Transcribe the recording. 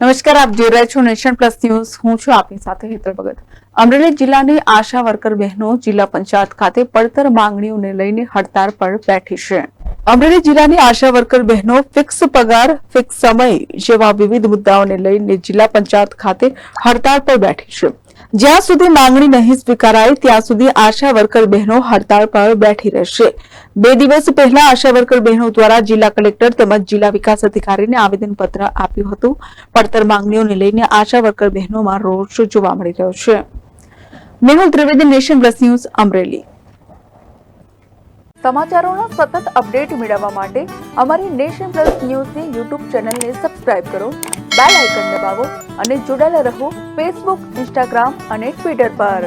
નમસ્કાર, આપ જોઈ રહ્યા છો નેશન પ્લસ ન્યૂઝ. હું છું આપની સાથે હેતલ ભગત. અમરેલી જિલ્લાની આશા વર્કર બહેનો જિલ્લા પંચાયત ખાતે પડતર માંગણીઓને લઈને હડતાળ પર બેઠી છે. અમરેલી જિલ્લાની આશા વર્કર બહેનો ફિક્સ પગાર, ફિક્સ સમય જેવા વિવિધ મુદ્દાઓને લઈને જિલ્લા પંચાયત ખાતે હડતાળ પર બેઠી છે. જ્યાં સુધી માંગણી નહીં સ્વીકારાય ત્યાં સુધી આશા વર્કર બહેનો હડતાળ પર બેઠી રહેશે. 2 દિવસ પહેલા આશા વર્કર બહેનો દ્વારા જિલ્લા કલેક્ટર તેમજ જિલ્લા વિકાસ અધિકારીને આવેદનપત્ર આપ્યું હતું. પડતર માંગણીઓને લઈને આશા વર્કર બહેનોમાં રોષ જોવા મળી રહ્યો છે. Mehul Trivedi, Nation Plus News, Amreli. સમાચારોના સતત અપડેટ મેળવવા માટે અમારી નેશન પ્લસ ન્યૂઝની યુટ્યુબ ચેનલને સબસ્ક્રાઇબ કરો, બેલ આઇકન દબાવો અને જોડાયેલા રહો ફેસબુક, ઇન્સ્ટાગ્રામ અને ટ્વિટર પર.